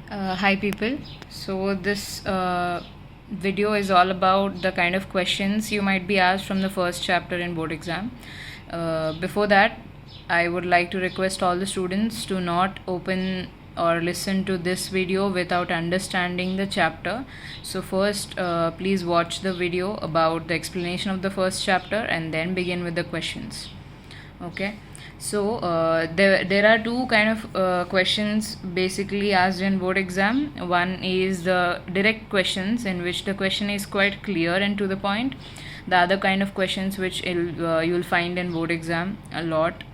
Hi people. So this video is all about the kind of questions you might be asked from the first chapter in board exam. Before that, I would like to request all the students to not open or listen to this video without understanding the chapter. So first, please watch the video about the explanation of the first chapter and then begin with the questions. Okay. So there are two kind of questions basically asked in board exam. One is the direct questions in which the question is quite clear and to the point. The other kind of questions which you'll find in board exam a lot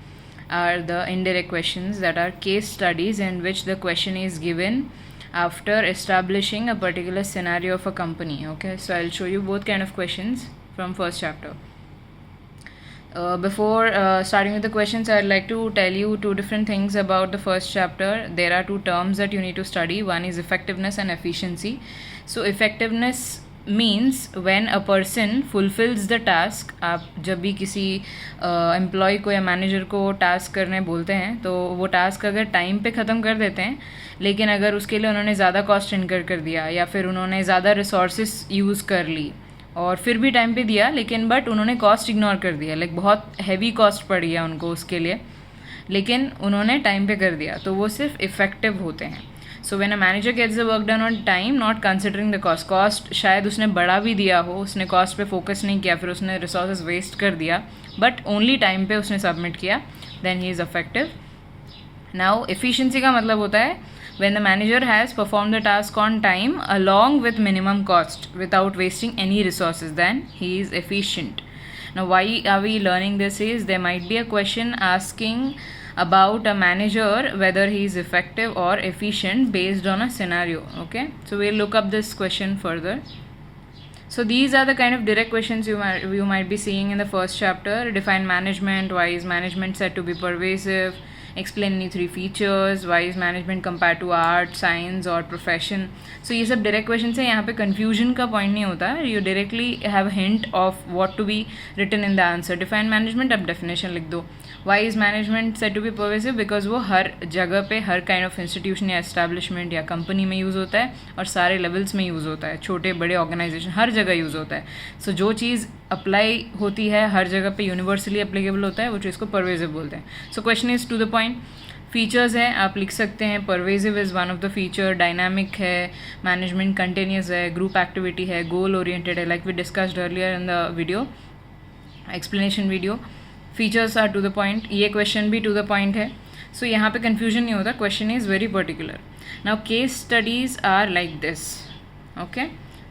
are the indirect questions, that are case studies in which the question is given after establishing a particular scenario of a company. Okay, so I'll show you both kind of questions from first chapter. Before starting with the questions, I'd like to tell you two different things about the first chapter. There are two terms that you need to study. One is effectiveness and efficiency. So effectiveness means when a person fulfills the task. आप जब भी किसी employ को या manager को task करने बोलते हैं तो वो टास्क अगर टाइम पे ख़त्म कर देते हैं, लेकिन अगर उसके लिए उन्होंने ज़्यादा कॉस्ट इनकर कर दिया या फिर उन्होंने ज़्यादा रिसोर्सेस यूज़ कर ली और फिर भी टाइम पे दिया, लेकिन बट उन्होंने कॉस्ट इग्नोर कर दिया, लाइक बहुत हैवी कॉस्ट पड़ गया उनको उसके लिए, लेकिन उन्होंने टाइम पे कर दिया, तो वो सिर्फ इफेक्टिव होते हैं. So when a manager gets the work done on time not considering the cost शायद उसने बढ़ा भी दिया हो, उसने कॉस्ट पे फोकस नहीं किया, फिर उसने रिसोर्सेज वेस्ट कर दिया, बट ओनली टाइम पे उसने सबमिट किया, then he is effective. Now efficiency का मतलब होता है when the manager has performed the task on time along with minimum cost without wasting any resources, then he is efficient. Now why are we learning this is there might be a question asking about a manager whether he is effective or efficient based on a scenario. Okay, so we'll look up this question further. So these are the kind of direct questions you might be seeing in the first chapter. Define management. Why is management said to be pervasive? Explain any three features. Why is management compared to art, science or profession? So ये सब direct questions है. यहाँ पे confusion का point नहीं होता. You directly have a hint of what to be written in the answer. Define management, अब definition लिख दो. Why is management said to be pervasive? Because वो हर जगह पे हर kind of institution या establishment या company में यूज़ होता है और सारे levels में यूज़ होता है, छोटे बड़े organization हर जगह यूज़ होता है. So जो चीज़ अप्लाई होती है हर जगह पे यूनिवर्सली अप्लीकेबल होता है, वो चीज़ को परवेजिव बोलते हैं. So question is to the point. Features हैं, आप लिख सकते हैं pervasive is one of the feature, dynamic है, मैनेजमेंट कंटिन्यूस है, ग्रुप एक्टिविटी है, गोल ओरिएंटेड है, like we discussed earlier in the video explanation video. Features are to the point. ये क्वेश्चन भी टू द पॉइंट है. So यहाँ पे confusion नहीं होता, question is very particular. Now case studies are like this. Okay,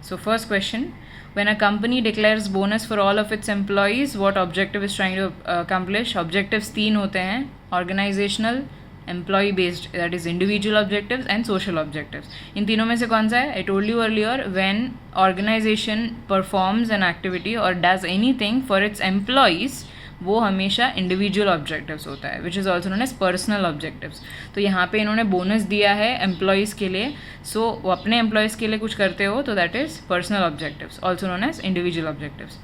so first question, when a company declares bonus for all of its employees, what objective is trying to accomplish? Objectives तीन होते हैं, organizational, employee based, that is individual objectives and social objectives. इन तीनों में से कौन सा है? I told you earlier, when organization performs an activity or does anything for its employees, वो हमेशा इंडिविजुअल ऑब्जेक्टिव्स होता है, which is also known as personal objectives. तो यहाँ पे इन्होंने बोनस दिया है एम्प्लॉयज़ के लिए, सो वो अपने एम्प्लॉयज़ के लिए कुछ करते हो तो that is personal objectives, also known as individual objectives.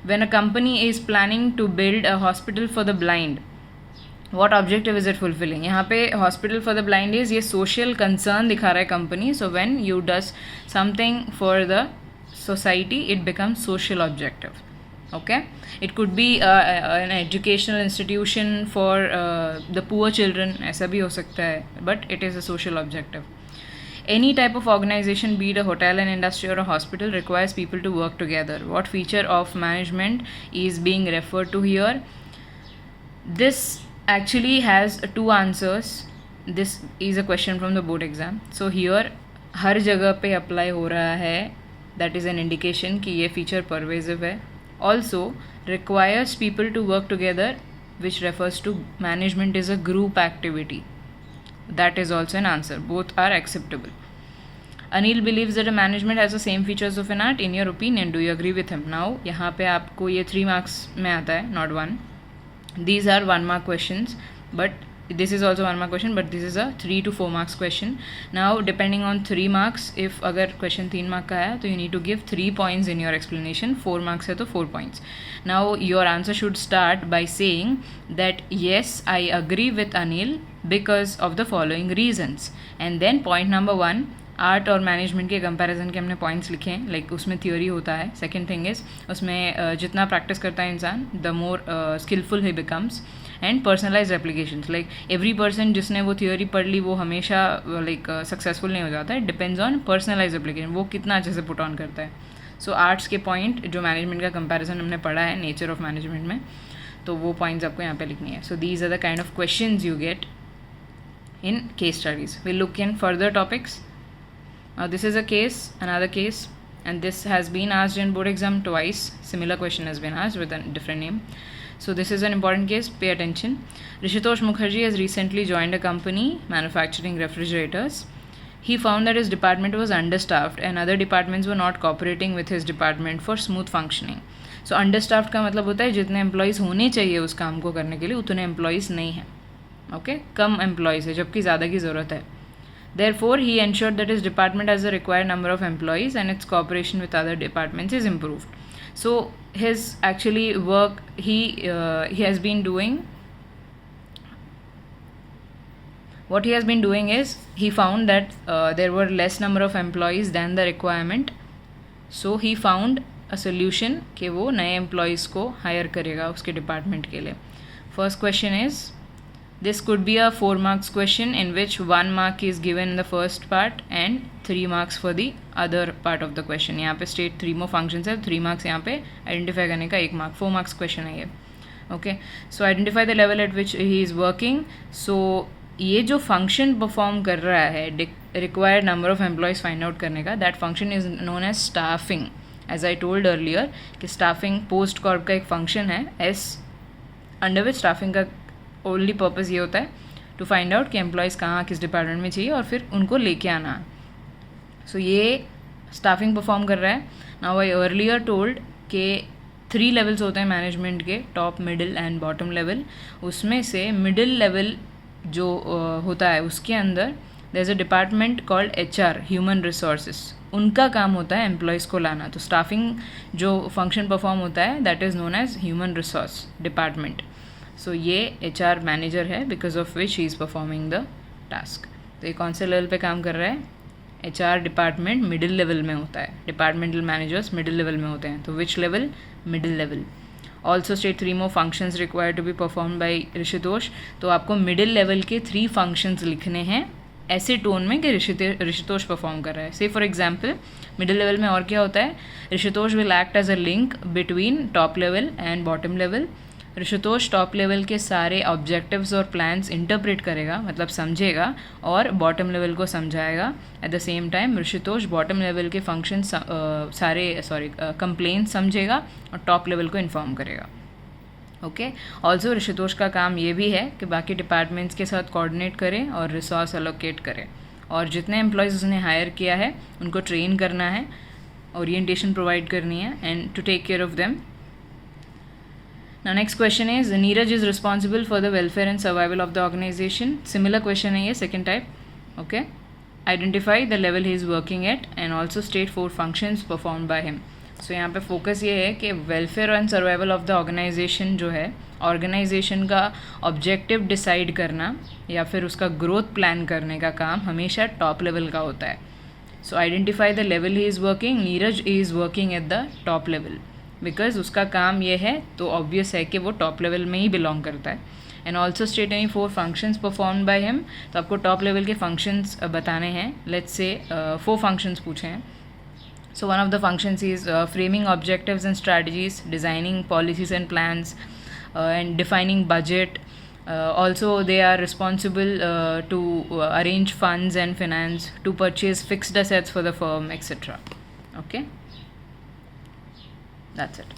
When a company is planning to build a hospital for the blind, what objective is it fulfilling? यहाँ पे hospital for the blind is ये social concern दिखा रहा है company. So when you does something for the society it becomes social objective. Okay, it could be an educational institution for the poor children, ऐसा भी हो सकता है, but it is a social objective. Any type of organization, be it a hotel, an industry or a hospital, requires people to work together. What feature of management is being referred to here? This actually has two answers. This is a question from the board exam. So here हर जगह पे apply हो रहा है, that is an indication कि ये feature pervasive है. Also requires people to work together, which refers to management is a group activity. That is also an answer. Both are acceptable. Anil believes that a management has the same features of an art. In your opinion, do you agree with him? Now यहाँ पे आपको ये 3 marks में आता है, not 1. These are 1 mark questions, but this is also 1 mark question, but this is a 3 to 4 marks question. Now depending on 3 marks, if अगर question 3 mark का है तो you need to give 3 points in your explanation. 4 marks है तो 4 points. Now your answer should start by saying that yes, I agree with Anil because of the following reasons, and then point number 1, art और management के comparison के हमने points लिखे हैं. Like उसमें theory होता है. सेकेंड थिंग इज़ उसमें जितना प्रैक्टिस करता है इंसान, the more skillful he becomes. And personalize applications, like every person जिसने वो थियोरी पढ़ ली वो हमेशा लाइक सक्सेसफुल नहीं हो जाता है. डिपेंड्स ऑन पर्सनलाइज एप्लीकेशन, वो कितना अच्छे से पुट ऑन करता है. सो आर्ट्स के पॉइंट जो मैनेजमेंट का कंपैरिजन हमने पढ़ा है नेचर ऑफ मैनेजमेंट में, तो वो पॉइंट्स आपको यहाँ पे लिखनी है. So these are the kind of questions you get in case studies. We'll look in further topics. This is a case, another case, and this has been asked in board exam twice. Similar question has been asked with a different name. So this is an important case. Pay attention. Rishitosh Mukherjee has recently joined a company manufacturing refrigerators. He found that his department was understaffed and other departments were not cooperating with his department for smooth functioning. So understaffed का मतलब होता है जितने employees होने चाहिए उस काम को करने के लिए उतने एम्प्लॉयज़ नहीं हैं. ओके, कम एम्प्लॉयज़ है जबकि ज़्यादा की ज़रूरत है. Therefore, he ensured that his department has the required number of employees and its cooperation with other departments is improved. So his actually work he has been doing. What he has been doing is he found that there were less number of employees than the requirement. So he found a solution कि वो नए employees को hire करेगा उसके department के लिए. First question is, this could be a 4 marks question in which 1 mark is given in the first part and 3 marks for the other part of the question. यहाँ पे state 3 more functions है, 3 marks यहाँ पे identify करने का 1 mark. 4 marks question है ये. Okay, so identify the level at which he is working. So ये जो function perform कर रहा है required number of employees find out करने का, that function is known as staffing. As I told earlier कि staffing post corp का एक function है S, under which staffing का ओनली पर्पज़ ये होता है टू फाइंड आउट कि एम्प्लॉयज़ कहाँ किस डिपार्टमेंट में चाहिए और फिर उनको लेके आना. सो ये स्टाफिंग परफॉर्म कर रहा है. नाउ आई अर्लियर टोल्ड कि 3 लेवल्स होते हैं मैनेजमेंट के, top, middle and bottom level. उसमें से मिडिल लेवल जो होता है उसके अंदर there is a department called HR, human resources. उनका काम होता है एम्प्लॉयज़ को लाना. तो स्टाफिंग जो फंक्शन परफॉर्म होता है that is known as human resource department. So ये HR मैनेजर है because of which he is performing the task. तो ये कौन से लेवल पे काम कर रहा है? HR डिपार्टमेंट मिडिल लेवल में होता है. डिपार्टमेंटल मैनेजर्स मिडिल लेवल में होते हैं. तो which level? Middle level. Also state 3 more functions required to be perform by Rishitosh. तो आपको मिडिल लेवल के 3 फंक्शंस लिखने हैं ऐसे टोन में कि ऋषितोष परफॉर्म कर रहा है. से फॉर एग्जाम्पल मिडिल लेवल में और क्या होता है? Rishitosh will act as a link between top level and bottom level. Rishitosh top level के सारे ऑब्जेक्टिव्स और प्लान्स इंटरप्रेट करेगा, मतलब समझेगा, और बॉटम लेवल को समझाएगा. At the same time Rishitosh bottom level के फंक्शन कंप्लेंट समझेगा और टॉप लेवल को इन्फॉर्म करेगा. ओके, ऑल्सो ऋषितोष का काम ये भी है कि बाकी डिपार्टमेंट्स के साथ कोऑर्डिनेट करें और रिसोर्स एलोकेट करें, और जितने एम्प्लॉयज़ उसने हायर किया है उनको ट्रेन करना है, ओरिएंटेशन प्रोवाइड करनी है, and to take care of them. Now next question is, Neeraj is responsible for the welfare and survival of the organization. Similar question है ये, second type. Okay, identify the level he is working at and also state 4 functions performed by him. So यहाँ पे focus ये है कि welfare and survival of the organization जो है, organization का objective decide करना या फिर उसका growth plan करने का काम हमेशा top level का होता है. So identify the level he is working. Neeraj is working at the top level. Because उसका काम ये है तो ऑब्वियस है कि वो टॉप लेवल में ही बिलोंग करता है. And also state any 4 functions perform by him. तो आपको टॉप लेवल के फंक्शंस बताने हैं. लेट्स से 4 फंक्शंस पूछे हैं. So one of the functions is framing objectives and strategies, designing policies and plans, and defining budget. Also they are responsible to arrange funds and finance, to purchase fixed assets for the firm, etcetera. Okay, that's it.